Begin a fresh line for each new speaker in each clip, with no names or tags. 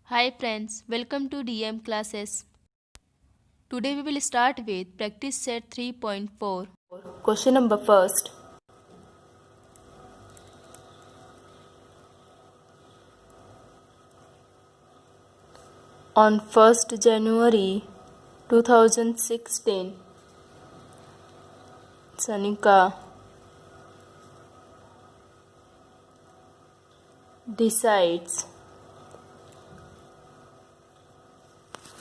Hi friends, welcome to DM classes. Today we will start with practice set 3.4.
Question number first. On 1st January 2016, Sanika decides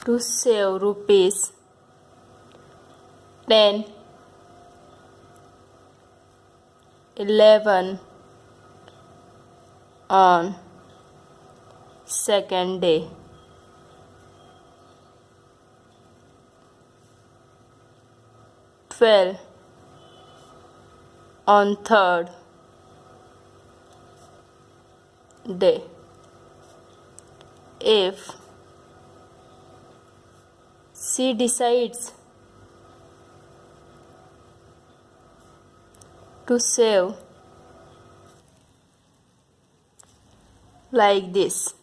to save rupees 10, 11 on second day. 12 on third day. If she decides to save like this,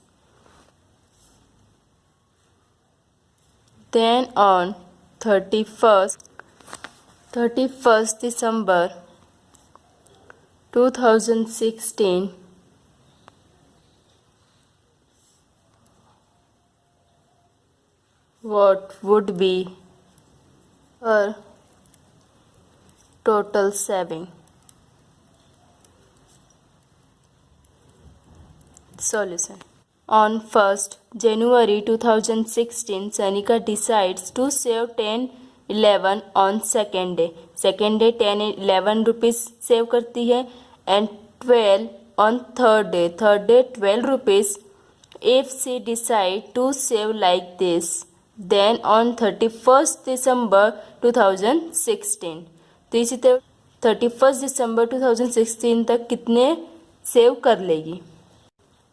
then on 31st December 2016, what would be her total saving? Solution. On 1st January 2016, Sanika decides to save 10-11 on second day. Second day 10-11 rupees save करती है and 12 on third day. Third day 12 rupees. If she decide to save like this, then on 31st December 2016, तो इसी तरह 31st December 2016 तक कितने save कर लेगी?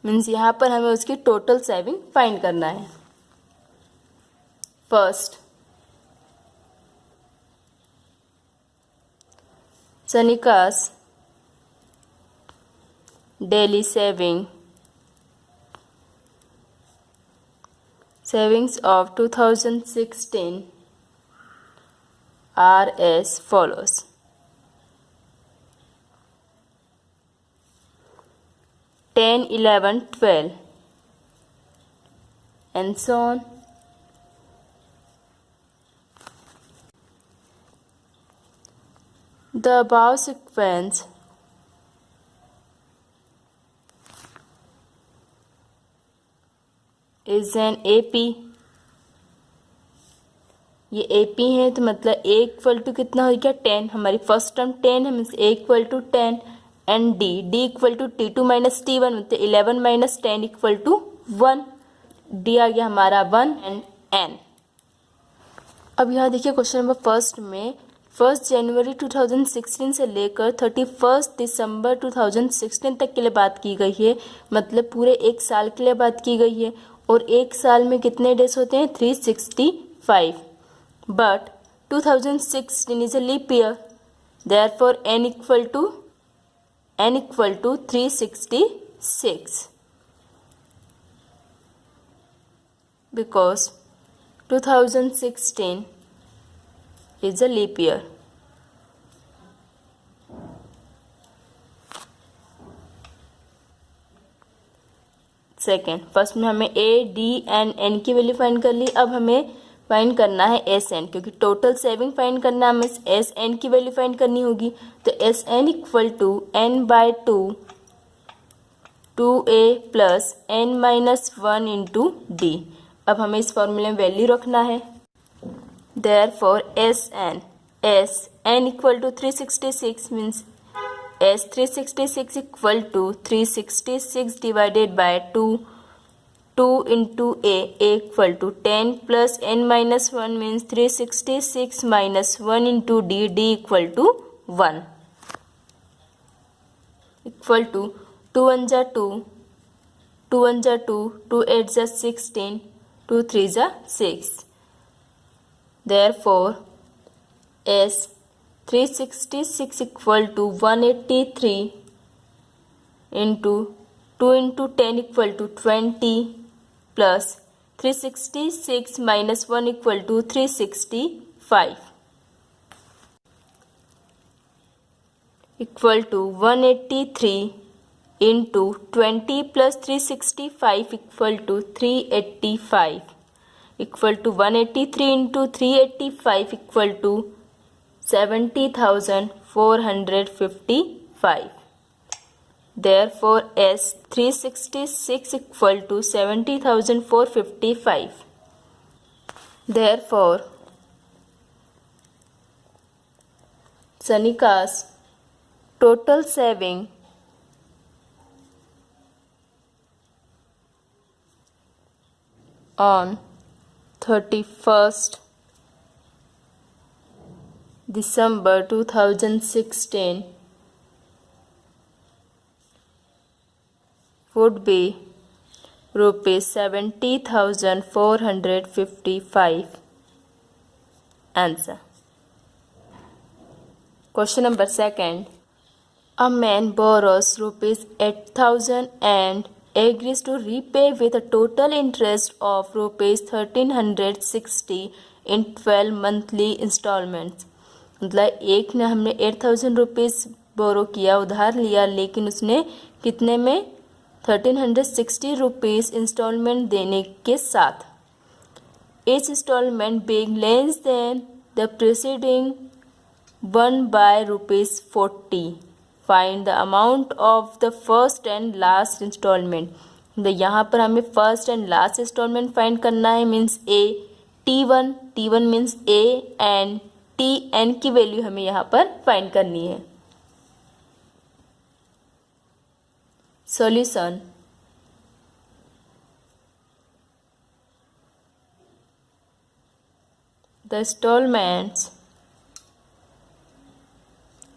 Means यहाँ पर हमें उसकी टोटल सेविंग फाइंड करना है. फर्स्ट, सनिकास daily savings of 2016 are as follows. 10, 11, 12 and so on. The above sequence is an AP. ये AP है तो मतलब A इक्वल टू कितना हो गया 10. हमारी फर्स्ट टर्म 10 है, means A equal to 10 and D equal to T2 minus T1 मतलब 11 माइनस 10 इक्वल टू 1. D आ गया हमारा 1 एंड N. अब यहाँ देखिए क्वेश्चन नंबर फर्स्ट में 1 जनवरी 2016 से लेकर 31 दिसंबर 2016 तक के लिए बात की गई है, मतलब पूरे एक साल के लिए बात की गई है. और एक साल में कितने डेज होते हैं? 365. But 2016 is a leap year, therefore n equal to 366 because 2016 is a leap year. Second, first में हमें A, D एंड N की वैल्यू फाइंड कर ली. अब हमें फाइंड करना है SN, क्योंकि टोटल सेविंग फाइंड करना है, हमें SN की वैल्यू फाइंड करनी होगी. तो SN equal to N/2 2A plus N-1 into D. अब हमें इस फॉर्मूले में वैल्यू रखना है. Therefore SN equal to 366 means S366 equal to 366 divided by 2 into A equal to 10 plus N-1 means 366 minus 1 into D equal to 1 equal to 2 1 जा 2, 2 1 जा 2, 2 8 जा 16, 2 3 जा 6. Therefore, S366 equal to 183 into 2 into 10 equal to 20 plus 366 minus 1 equal to 365 equal to 183 into 20 plus 365 equal to 385 equal to 183 into 385 equal to 70,455. Therefore, S 366 equal to 70,455. Therefore, Sanika's total saving on 31st December 2016 would be rupees 70,455. Answer. Question number 2. A man borrows rupees 8,000 and agrees to repay with a total interest of rupees 1,360 in 12 monthly installments. मतलब एक ने हमने 8,000 rupees बोरो किया, उधार लिया, लेकिन उसने कितने में 1,360 रुपीज़ इंस्टॉलमेंट देने के साथ. Each installment being less than the preceding one by rupees 40. Find the amount of the first and last installment. यहाँ पर हमें first and last instalment find करना है. Means A T1 means A and Tn की value हमें यहाँ पर find करनी है. Solution. The installments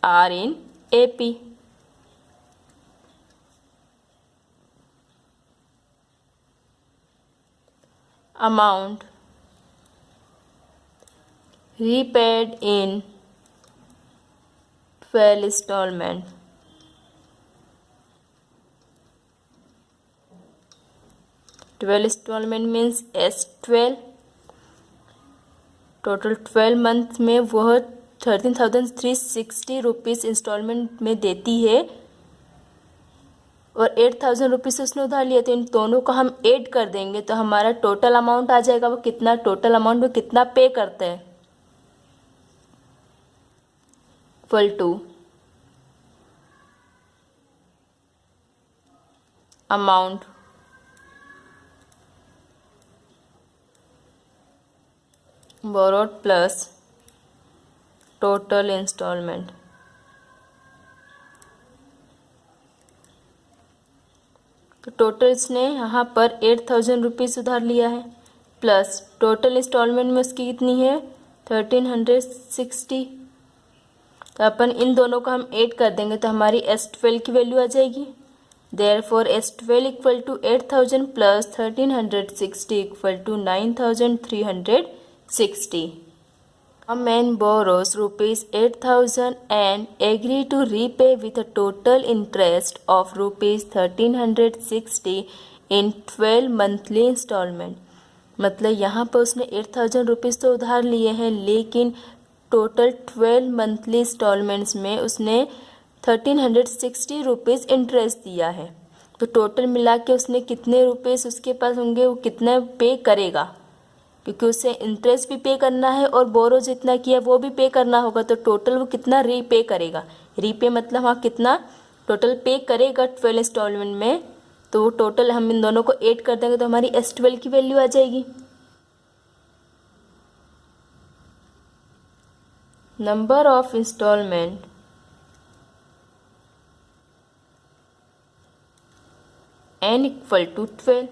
are in AP. Amount repaid in 12 installments. Installment means S12. Total 12 month में वह 13,360 रुपीज़ इंस्टॉलमेंट में देती है और 8,000 रुपीज़ उसने उधार लिया. तो इन दोनों को हम ऐड कर देंगे तो हमारा टोटल अमाउंट आ जाएगा. वो कितना टोटल अमाउंट वो कितना पे करते हैं equal to amount borrowed plus total installment. तो टोटल इसने यहाँ पर 8,000 रुपीज़ उधार लिया है प्लस टोटल इंस्टॉलमेंट में उसकी कितनी है 1,360. तो अपन इन दोनों को हम ऐड कर देंगे तो हमारी S12 की वैल्यू आ जाएगी. Therefore, S12 equal to 8,000 plus 1,360 equal to 9,360. A man borrows rupees 8,000 and agree to repay with a total interest of rupees 1,360 in 12 monthly installment. मतलब यहाँ पर उसने 8,000 रुपीज़ तो उधार लिए हैं लेकिन टोटल 12 मंथली इंस्टॉलमेंट्स में उसने 1,360 रुपीज़ इंटरेस्ट दिया है. तो टोटल मिला के उसने कितने रुपीज़ उसके पास होंगे, वो कितना पे करेगा, क्योंकि उसे इंटरेस्ट भी पे करना है और बोरो जितना किया वो भी पे करना होगा. तो टोटल वो कितना रीपे करेगा. रीपे मतलब हाँ कितना टोटल पे करेगा 12 इंस्टॉलमेंट में. तो वो टोटल हम इन दोनों को ऐड कर देंगे तो हमारी S12 की वैल्यू आ जाएगी. Number of installment n equal to 12.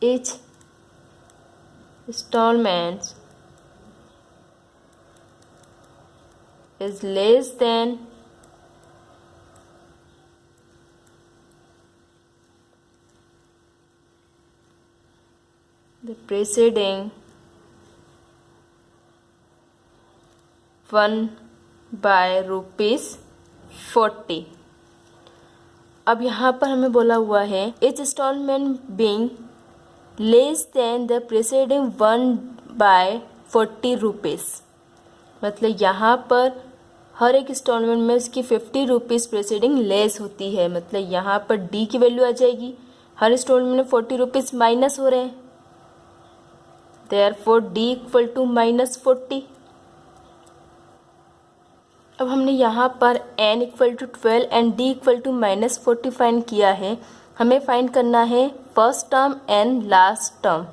Each installment is less than the preceding one by rupees 40. अब यहाँ पर हमें बोला हुआ है each installment being less than the preceding one by 40 rupees। मतलब यहाँ पर हर एक इंस्टॉलमेंट में उसकी 50 रुपीज़ प्रेसीडिंग लेस होती है। मतलब यहाँ पर डी की वैल्यू आ जाएगी, हर इंस्टॉलमेंट में 40 रुपीज़ माइनस हो रहे हैं, देयरफॉर डी इक्वल टू -40। अब हमने यहाँ पर n equal to 12 and d equal to -40 find किया है। हमें फाइंड करना है first term and last term.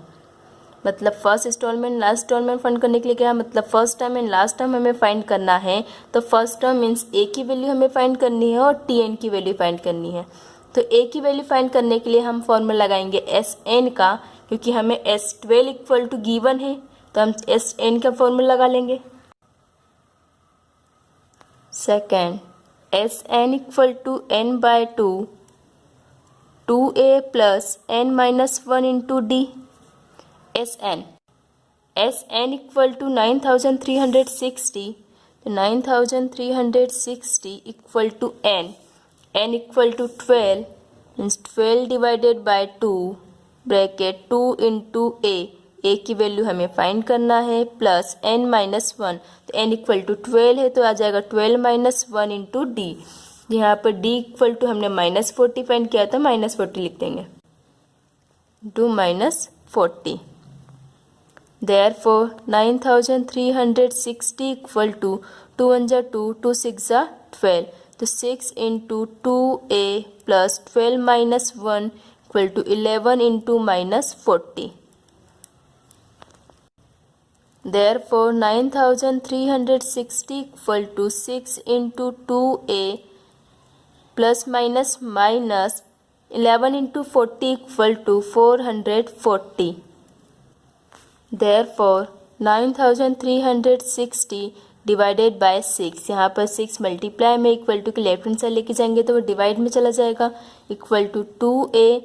मतलब first instalment last instalment find करने के लिए क्या, मतलब first term and last term हमें फाइंड करना है। तो फर्स्ट टर्म मीन्स a की वैल्यू हमें फाइंड करनी है और tn की वैल्यू फाइंड करनी है। तो a की वैल्यू फाइंड करने के लिए हम फॉर्मूला लगाएंगे sn का, क्योंकि हमें s12 इक्वल टू गिवन है तो हम sn का फॉर्मूला लगा लेंगे। Second, sn equal to n by 2a plus n minus 1 into D. sn equal to 9360, तो 9360 equal to n equal to 12 means 12 divided by 2 bracket 2 into a की value हमें find करना है प्लस n माइनस 1, तो n equal to 12 है तो आ जाएगा 12 minus 1 into D. यहाँ पर d इक्वल टू हमने -40 फाइंड किया था, -40 लिख देंगे, 2 माइनस 40। Therefore 9360 इक्वल टू 2 1 जा 2, 2 6 जा 12, तो 6 into 2a plus 12 minus 1 equal to 11 into -40। Therefore 9360 equal to 6 into 2a plus minus 11 into 40 equal to 440। Therefore 9360 divided by 6, यहाँ पर 6 मल्टीप्लाई में इक्वल टू के लेफ्ट हैंड साइड लेके जाएंगे तो वो डिवाइड में चला जाएगा, इक्वल टू 2a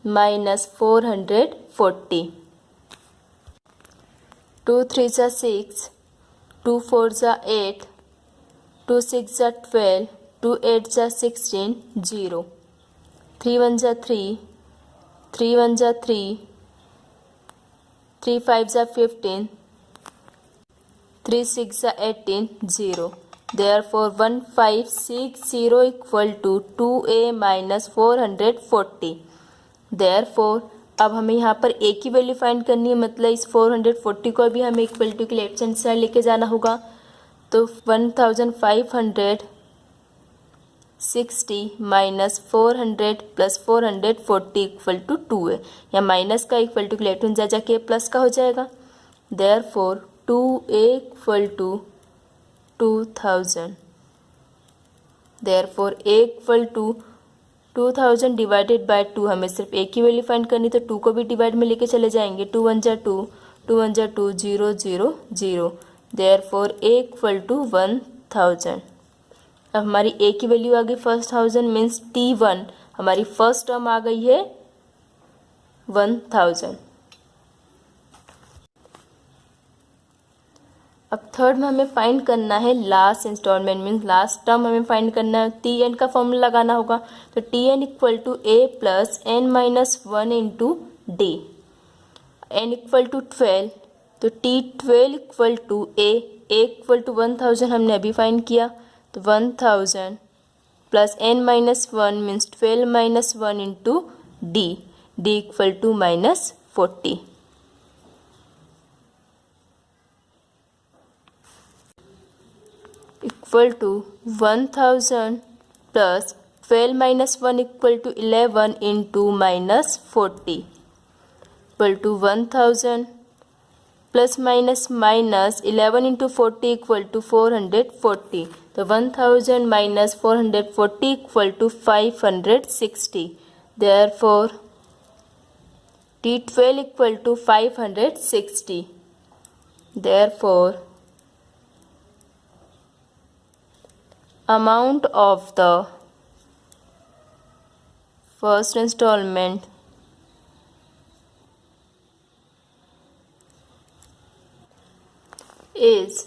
माइनस 440। 2 3 जा 6, 2 4 जा 8, 2 6 जा 12, 2 8 जा 16, 0, 3 1 जा 3, 3 1 जा 3, 3 5 जा 15, 3 6 जा 18, 0। Therefore 1560 equal to 2a minus 440। Therefore अब हमें यहाँ पर a की वैल्यू फाइंड करनी है, मतलब इस 440 को भी हमें इक्वल टू के लेफ्ट हैंड साइड लेके जाना होगा। तो 1560 माइनस 400 प्लस 440 इक्वल टू 2 है, या माइनस का equal to left hand side जाके प्लस का हो जाएगा। Therefore 2a equal to 2000। Therefore a equal to 2000 divided by 2, हमें सिर्फ a की वैल्यू फाइंड करनी, तो 2 को भी डिवाइड में लेके चले जाएंगे, 2 1 जा 2, 2 1 जा 2, 0 0 0। Therefore a equal to 1000। अब हमारी a की वैल्यू आ गई फर्स्ट 1000 मीन्स t1, हमारी फर्स्ट टर्म आ गई है 1000। अब थर्ड में हमें फाइंड करना है last instalment means last term हमें फाइंड करना है, tn का फॉर्मूला लगाना होगा। तो tn equal to a plus n minus 1 into D. n equal to 12, तो t12 equal to a equal to 1000 हमने अभी फाइंड किया, तो 1000 plus n minus 1 means 12 minus 1 into D equal to -40। Equal to 1000 plus 12 minus 1 equal to 11 into -40 equal to 1000 plus minus 11 into 40 equal to 440। तो 1000 minus 440 equal to 560। Therefore t12 equal to 560। Therefore amount of the first installment is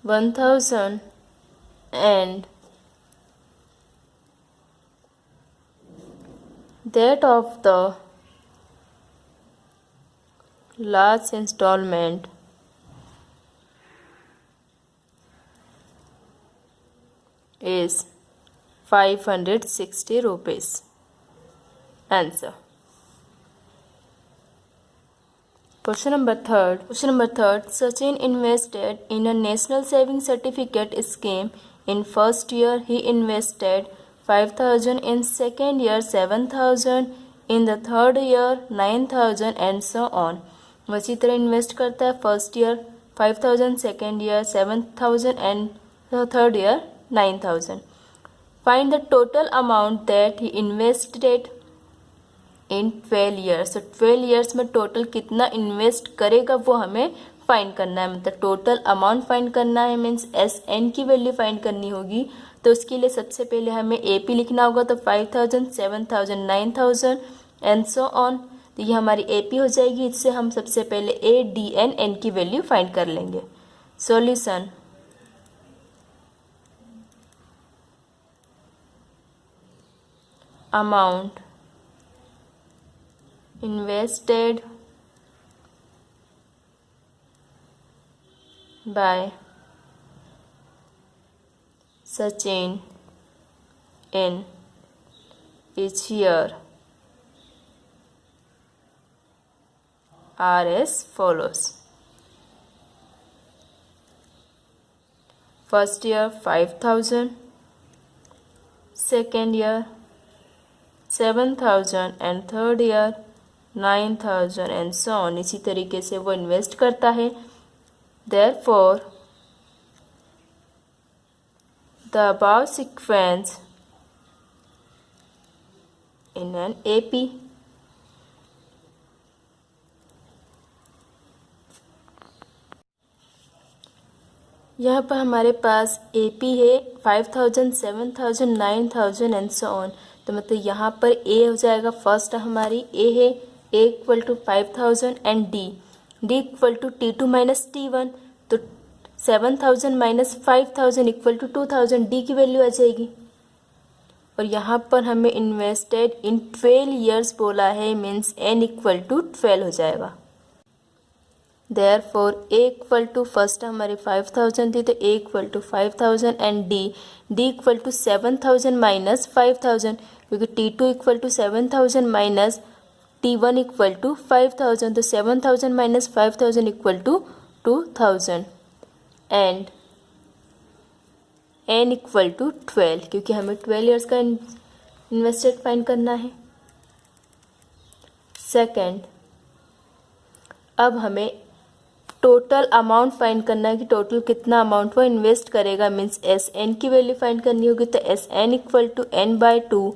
1000 and that of the last installment is 560 rupees. Answer. Question number third. Sachin invested in a national saving certificate scheme. In first year, he invested 5,000. In second year, 7,000. In the third year, 9,000 and so on. वह इसी तरह invest करता है. First year 5,000, second year 7,000 and third year 9,000. Find the total amount that he invested in 12 years. तो 12 years में total कितना invest करेगा वो हमें फाइंड करना है. मतलब टोटल अमाउंट फाइंड करना है, मीन्स SN की वैल्यू फाइंड करनी होगी. तो उसके लिए सबसे पहले हमें AP लिखना होगा. तो 5,000, 7,000, 9,000 एंड सो ऑन. तो ये हमारी AP हो जाएगी. इससे हम सबसे पहले ADN की वैल्यू फाइंड कर लेंगे. Solution. Amount invested by Sachin in each year are as follows. First year 5,000, second year 7,000 and third year 9,000 and so on. इसी तरीके से वो इन्वेस्ट करता है. Therefore, the above sequence in an AP. यहाँ पर हमारे पास AP है 5,000, 7,000, 9,000 एंड सो ऑन. तो मतलब यहाँ पर A हो जाएगा. फर्स्ट हमारी A है, A equal to 5,000 and D equal to T2 minus T1. तो 7,000 माइनस 5,000 इक्वल टू 2,000. D की वैल्यू आ जाएगी. और यहाँ पर हमें इन्वेस्टेड इन 12 ईयर्स बोला है, मीन्स N इक्वल टू 12 हो जाएगा. Therefore A equal to first हमारी 5,000 थी, तो A equal to 5,000 and D equal to 7,000 minus 5,000, क्योंकि T2 equal to 7,000 minus T1 equal to 5,000. तो 7,000 minus 5,000 equal to 2,000 and N equal to 12, क्योंकि हमें 12 years का इन्वेस्टेड फाइंड करना है. सेकेंड, अब हमें टोटल अमाउंट फाइंड करना है कि टोटल कितना अमाउंट वो इन्वेस्ट करेगा, मीन्स SN की वैल्यू फाइंड करनी होगी. तो SN equal to N/2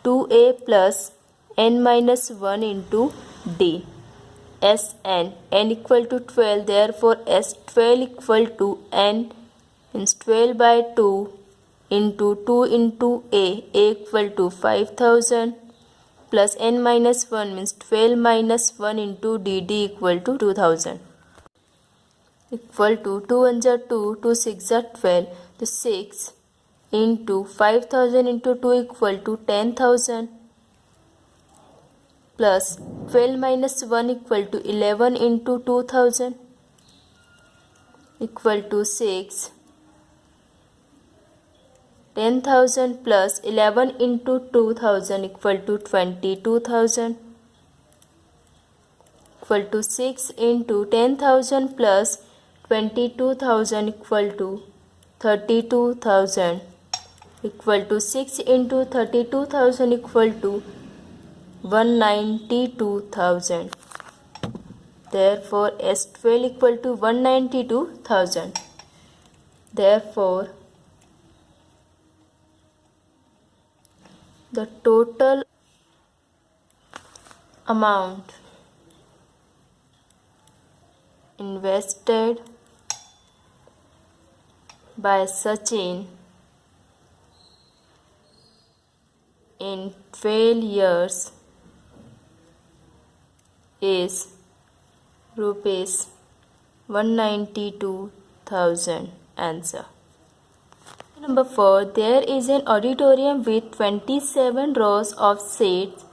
2A plus N minus 1 into D. N equal to 12, therefore S12 equal to N means 12/2 into 2 into A equal to 5,000 plus N minus 1 means 12 minus 1 into D equal to 2,000 equal to 2 1 जा 2, 2 6 जा 12. तो 6 into 5,000 into 2 equal to 10,000 plus 12 minus 1 equal to 11 into 2,000 equal to 6. 10,000 plus 11 into 2,000 equal to 22,000 equal to 6 into 10,000 plus 22,000 equal to 32,000 equal to 6 into 32,000 equal to 192,000. Therefore S12 equal to 192,000. Therefore the total amount invested by Sachin in 12 years is rupees 192,000. Answer. Number 4. There is an auditorium with 27 rows of seats.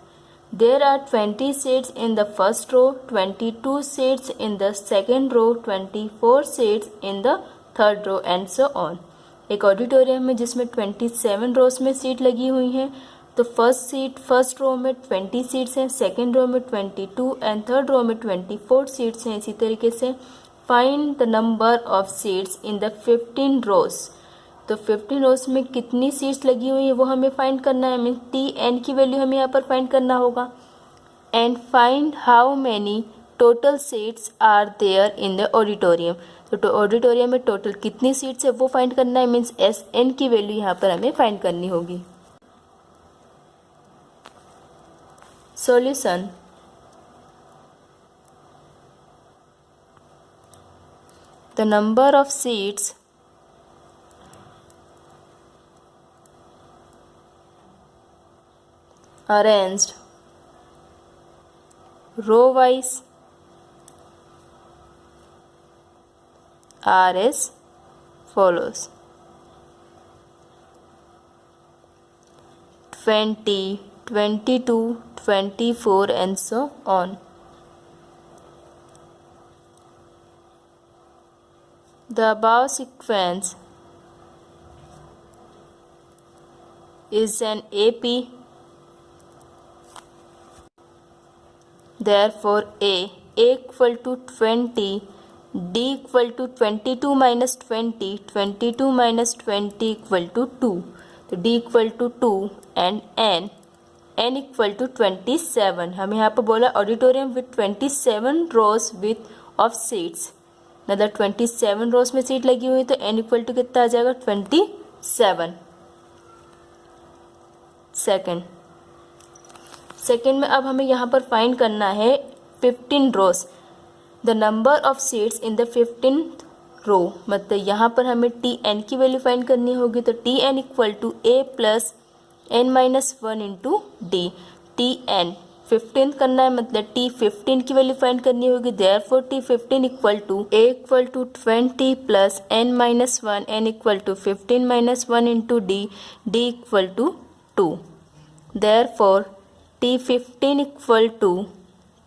There are 20 seats in the first row, 22 seats in the second row, 24 seats in the third row and so on. एक auditorium में जिसमें 27 रोज में seat लगी हुई हैं, तो first row में 20 seats हैं, सेकेंड रो में 22 एंड थर्ड रो में 24 सीट्स हैं. इसी तरीके से find the number of seats in the 15 रोज. तो 15 रोज में कितनी सीट्स लगी हुई है वो हमें फाइंड करना है. मीन टी एन की वैल्यू हमें यहाँ पर फाइंड करना होगा. And find how many total seats are there in the auditorium. तो ऑडिटोरियम में टोटल कितनी सीट्स है वो फाइंड करना है. मीन्स एस एन की वैल्यू यहाँ पर हमें फाइंड करनी होगी. Solution. The number of seats arranged row wise are as follows: 20, 22, 24 and so on. The above sequence is an AP. Therefore A equal to 20, D equal to 22 minus 20, 22 minus 20 equal to 2. तो D equal to 2 and N equal to 27. हमें यहाँ पर बोला auditorium with 27 rows with of seats. मतलब 27 rows में seat लगी हुई तो N equal to कितना आ जाएगा 27. सेकेंड में अब हमें यहाँ पर फाइंड करना है 15 rows. The number of seats in the 15th row. मतलब यहाँ पर हमें टी एन की वैल्यू फाइंड करनी होगी. तो t n equal to a plus N minus 1 into d. T n 15 करना है मतलब टी 15 की वैल्यू फाइंड करनी होगी. Therefore T 15 equal to A equal to 20 plus N minus 1, N equal to 15 minus 1 into D, D equal to 2. Therefore T15 equal to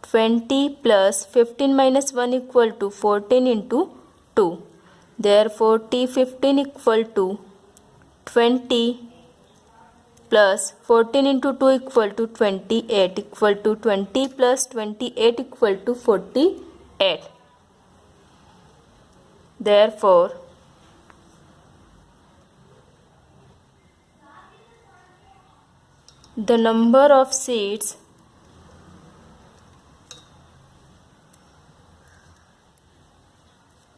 20 plus 15 minus 1 equal to 14 into 2. Therefore, T15 equal to 20 plus 14 into 2 equal to 28 equal to 20 plus 28 equal to 48. Therefore, the number of seats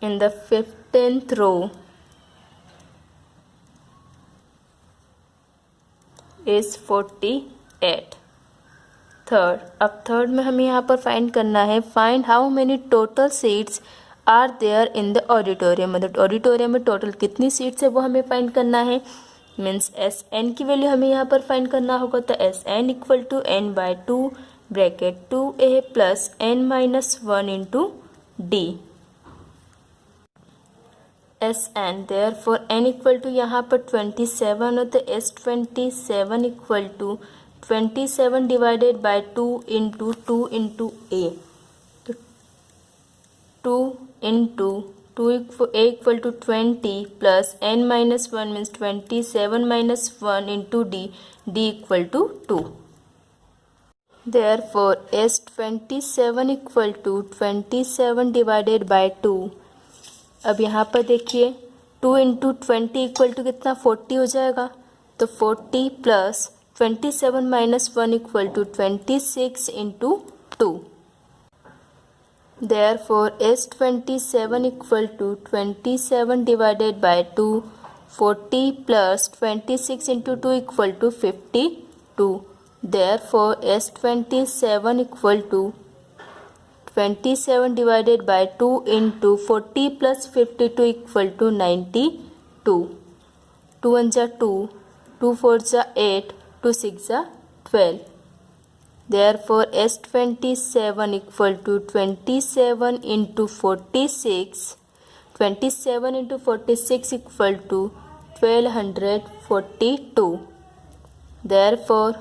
in the 15th row is 48. Third. अब third में हमें यहाँ पर find करना है find how many total seats are there in the auditorium. मतलब auditorium में total कितनी सीट्स है वो हमें फाइंड करना है. मीन्स एस एन की वैल्यू हमें यहाँ पर फाइंड करना होगा. तो S N equal to N by 2 bracket 2a plus N minus 1 into D. S N therefore N equal to यहाँ पर 27 हो तो s 27 equal to 27 divided by 2 into a. तो 2 into 2 equal to 20 plus n minus 1 means 27 minus 1 into d, d equal to 2. Therefore, S27 equal to 27 divided by 2. अब यहाँ पर देखिए 2 into 20 equal to कितना 40 हो जाएगा. तो 40 plus 27 minus 1 equal to 26 into 2. Therefore, S27 equal to 27 divided by 2, 40 plus 26 into 2 equal to 52. Therefore, S27 equal to 27 divided by 2 into 40 plus 52 equal to 92. 2 1 जा 2, 2 4 जा 8, 2 6 जा 12. Therefore, S27 equal to 27 into 46. 27 into 46 equal to 1242. Therefore,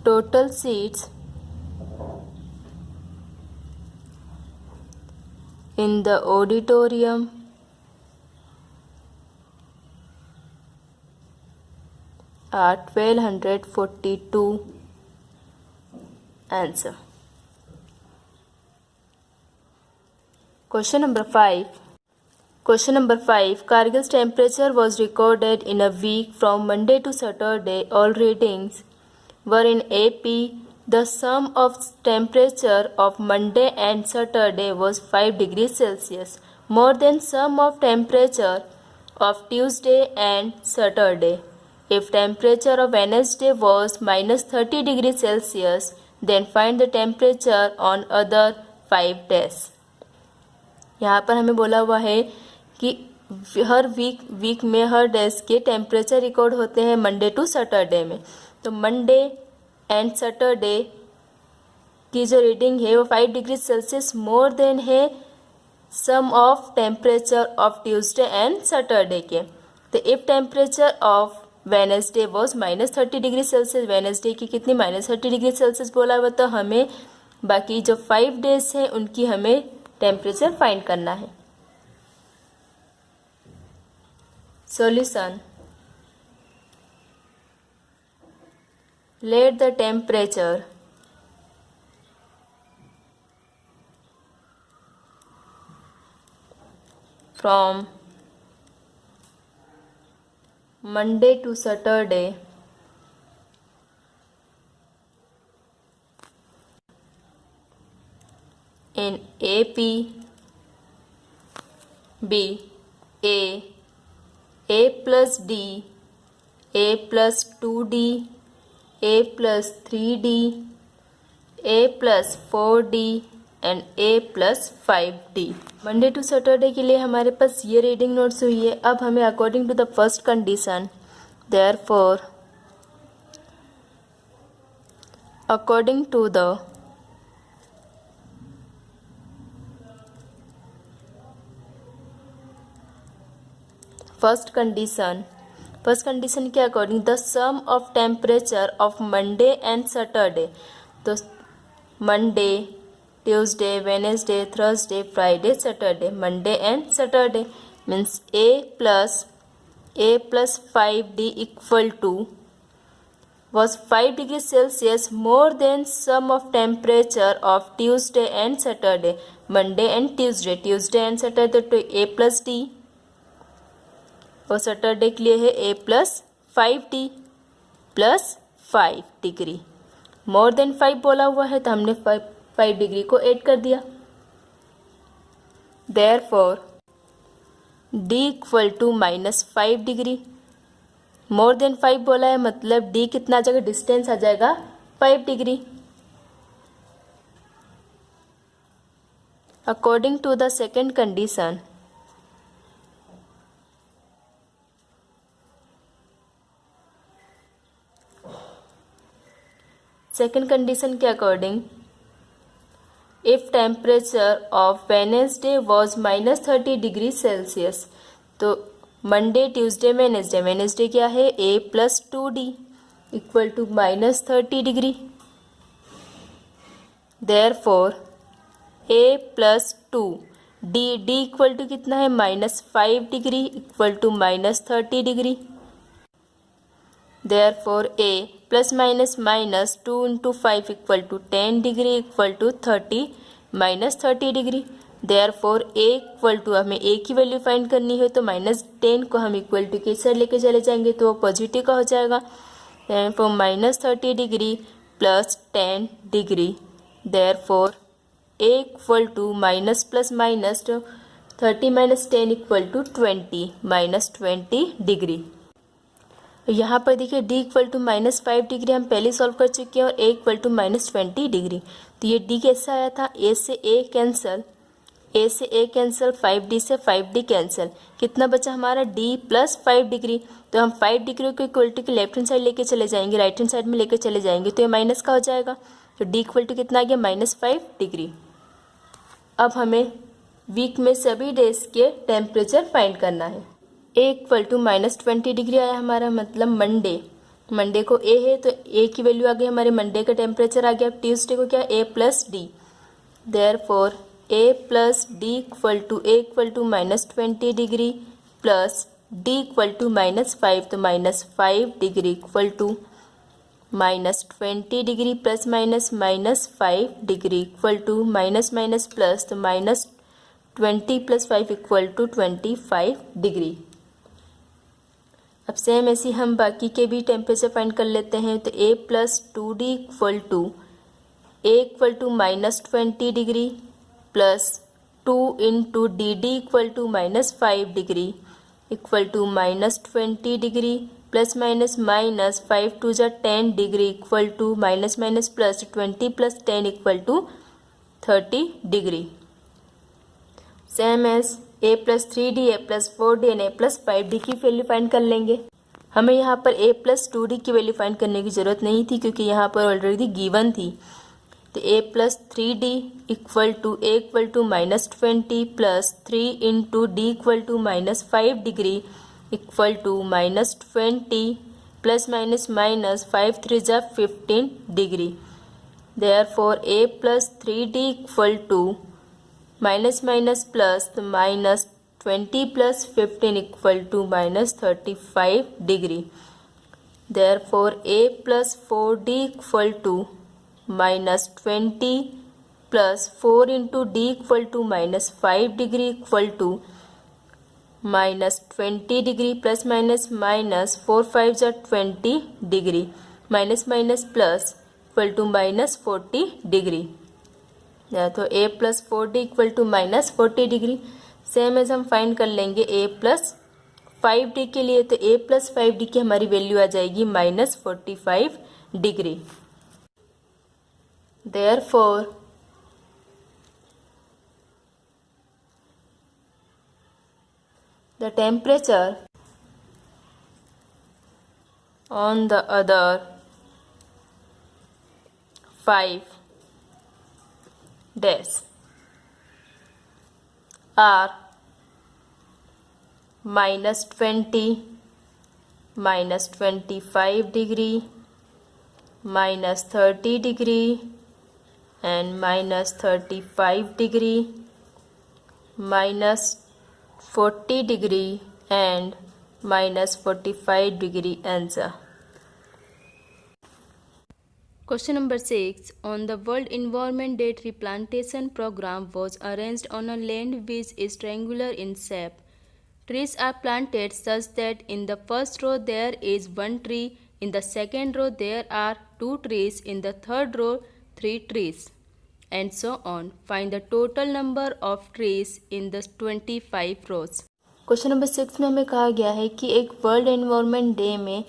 total seats in the auditorium are 1242. Answer. Question number 5. Question number 5. Kargil's temperature was recorded in a week from Monday to Saturday. All readings were in AP. The sum of temperature of Monday and Saturday was 5 degrees Celsius, more than sum of temperature of Tuesday and Saturday. If temperature of Wednesday was minus 30 degrees Celsius, then find the temperature on other 5 days. यहाँ पर हमें बोला हुआ है कि हर week में हर days के temperature record होते हैं मंडे टू सैटरडे में। तो मंडे एंड सैटरडे की जो रीडिंग है वो 5 डिग्री सेल्सियस मोर देन है sum of temperature of Tuesday and Saturday के। तो if temperature of Wednesday was minus 30 degree Celsius, Wednesday की कितनी माइनस 30 डिग्री सेल्सियस बोला हुआ, तो हमें बाकी जो 5 डेज हैं उनकी हमें टेम्परेचर फाइंड करना है। Solution. Let the temperature from Monday to Saturday in AP be A plus D, A plus 2D, A plus 3D, A plus 4D and A plus 5D। Monday to Saturday के लिए हमारे पास ये reading notes हुई है। अब हमें according to the first condition, therefore according to the first condition के according the sum of temperature of Monday and Saturday, तो Monday, Tuesday, Wednesday, Thursday, Friday, Saturday, Monday and Saturday means A plus 5D equal to was 5 degrees Celsius more than sum of temperature of Tuesday and Saturday, Monday and Tuesday and Saturday, तो A plus D और Saturday के लिए है A plus 5D plus 5 degree. More than 5 बोला हुआ है तो हमने 5 डिग्री को ऐड कर दिया। Therefore D equal to minus 5 degree. More than 5 बोला है मतलब D कितना आ जाएगा, डिस्टेंस आ जाएगा 5 डिग्री। According to the second condition, second condition के according if temperature of Wednesday was minus 30 degree Celsius, तो मंडे, ट्यूसडे, वेनेसडे क्या है A plus 2D equal to minus 30 degree. Therefore A plus 2D equal to कितना है minus 5 degree equal to minus 30 degree. Therefore A plus minus 2 into 5 equal to 10 degree equal to 30 minus 30 degree. Therefore A equal to हमें A की value find करनी है तो minus 10 को हम equal to के साइड लेके चले जाएंगे तो वो पॉजिटिव का हो जाएगा। Therefore minus 30 degree plus 10 degree. Therefore A equal to minus plus minus 30 minus 10 equal to 20 minus 20 degree. यहाँ पर देखिए D equal to minus 5 degree हम पहले सॉल्व कर चुके हैं और A equal to minus 20 degree. तो ये D कैसा आया था, A से A कैंसिल, 5D से 5D कैंसिल, कितना बचा हमारा D प्लस 5 डिग्री। तो हम 5 डिग्री को इक्वलिटी के लेफ्ट हैंड साइड लेके चले जाएंगे, राइट हैंड साइड में लेके चले जाएंगे तो ये माइनस का हो जाएगा। तो D इक्वल टू कितना आ गया माइनस 5 डिग्री। अब हमें वीक में सभी डेज के टेम्परेचर फाइंड करना है। A equal to minus 20 degree आया हमारा, मतलब मंडे मंडे को ए है तो ए की वैल्यू आ गई हमारे मंडे का टेम्परेचर आ गया। ट्यूसडे को क्या A plus D, therefore A plus D equal to A equal to -20 degree plus D equal to -5, तो -5 degree equal to -20 degree plus -5 degree equal to minus minus plus, तो -20 + 5 equal to 25 degree. अब same ऐसे हम बाकी के भी temperature find कर लेते हैं। तो a + 2d equal to a equal to -20 degree plus 2 × dd equal to -5 degree equal to -20 degree plus minus 5 × 2 = 10 degree equal to minus minus plus 20 + 10 equal to 30 degree. Same as a + 3d, a + 4d and a + 5d की value find कर लेंगे। हमें यहाँ पर a + 2d की value find करने की ज़रूरत नहीं थी क्योंकि यहाँ पर ऑलरेडी गिवन थी। तो a + 3d equal to a equal to -20 plus 3 × d equal to -5 degree equal to -20 plus minus minus 5 × 3 = 15 degree. Therefore a + 3d equal to minus minus plus, तो -20 + 15 equal to -35 degree. Therefore a + 4d equal to -20 plus 4 × d equal to -5 degree equal to -20 degree plus minus minus 4 × 5 = 20 degree minus minus plus equal to -40 degree. तो a + 4d equal to -40 degree. Same as हम find कर लेंगे a + 5d के लिए। तो a + 5d की हमारी value आ जाएगी -45 degree. Therefore the temperature on the other 5 days are -20, -25 degree, -30 degree and -35 degree, -40 degree and -45 degree answer.
Question number 6. On the World Environment Day, tree plantation program was arranged on a land which is triangular in shape. Trees are planted such that in the first row there is one tree, in the second row there are 2 trees, in the third row 3 trees, and so on. Find the total number of trees in the 25 rows.
Question number 6 में हमें कहा गया है कि एक world environment day में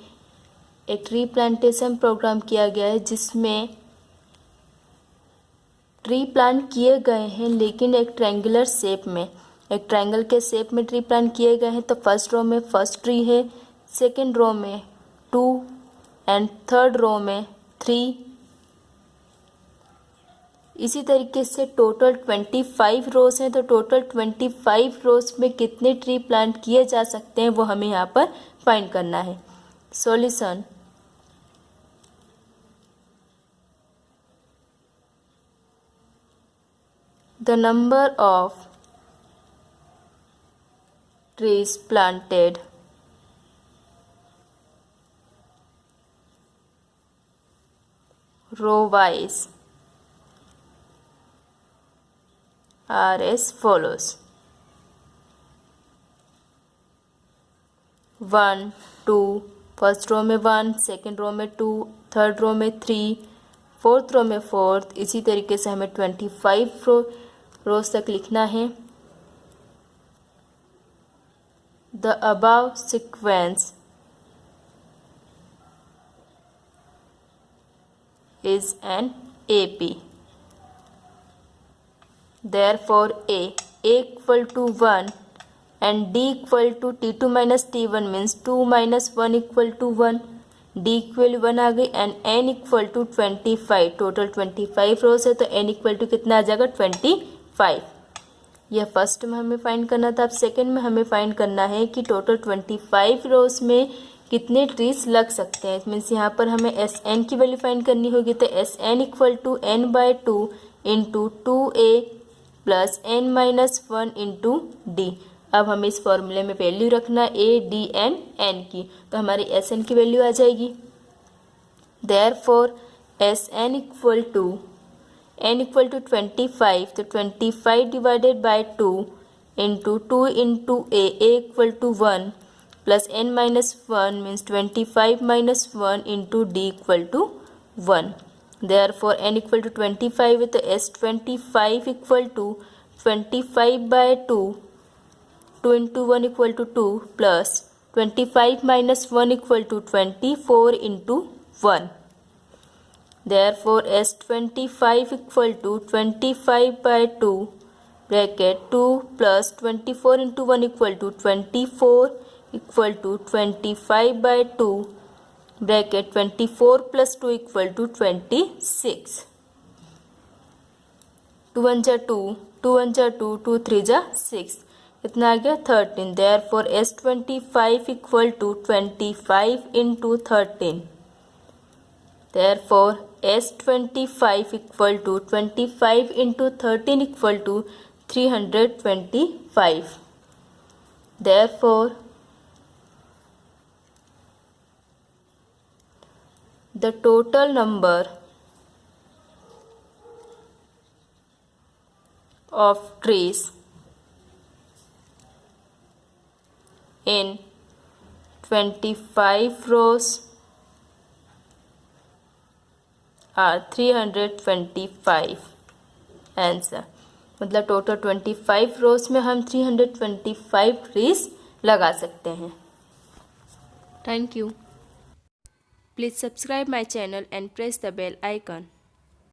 एक tree plantation programme किया गया है जिसमें ट्री प्लांट किए गए हैं लेकिन एक ट्रायंगुलर शेप में, एक ट्रायंगल के शेप में ट्री प्लांट किए गए हैं। तो फर्स्ट रो में फर्स्ट ट्री है, सेकंड रो में 2 एंड थर्ड रो में 3। इसी तरीके से टोटल 25 रोज हैं। तो टोटल 25 रोज में कितने ट्री प्लांट किए जा सकते हैं वो हमें यहाँ पर फाइंड करना है। Solution, the number of trees planted row wise are as follows: 1 2, first row में 1, सेकेंड रो में 2, थर्ड रो में 3, फोर्थ रो में 4। इसी तरीके से हमें 25 रोज तक लिखना है। The above sequence is an AP. Therefore A equal to 1 and D equal to T2 minus T1 means 2 minus 1 equal to 1. D equal 1 आ गई and N equal to 25। Total 25 rows है तो N इक्वल टू कितना आ जाएगा 25। यह first में हमें find करना था। अब सेकंड में हमें फाइंड करना है कि टोटल 25 रोज में कितने ट्रीज लग सकते हैं। मीन्स यहाँ पर हमें एस एन की वैल्यू फाइंड करनी होगी, तो S N equal to N by 2 into 2a plus n minus 1 into D. अब हमें इस फॉर्मूले में वैल्यू रखना a d n n की, तो हमारी एस एन की वैल्यू आ जाएगी। Therefore S N equal to n equal to 25, तो 25 divided by 2 into 2 into a equal to 1 plus n minus 1 means 25 minus 1 into d equal to 1। Therefore n equal to 25 है, तो s 25 equal to 25 by 2 2 into 1 equal to 2 plus 25 minus 1 equal to 24 into 1। Therefore S25 equal to 25 by 2 bracket 2 plus 24 into 1 equal to 24 equal to 25 by 2 bracket 24 plus 2 equal to 26। 2 1 जा 2, 2 1 जा 2, 2 3 जा 6, कितना आ गया 13। Therefore S25 equal to 25 into 13। Therefore S25 equal to 25 into 13 equal to 325। Therefore the total number of trees in 25 rows are 325। Answer मतलब total 25 रोज में हम 325 trees लगा सकते हैं।
Thank you. Please subscribe my channel and press the bell icon.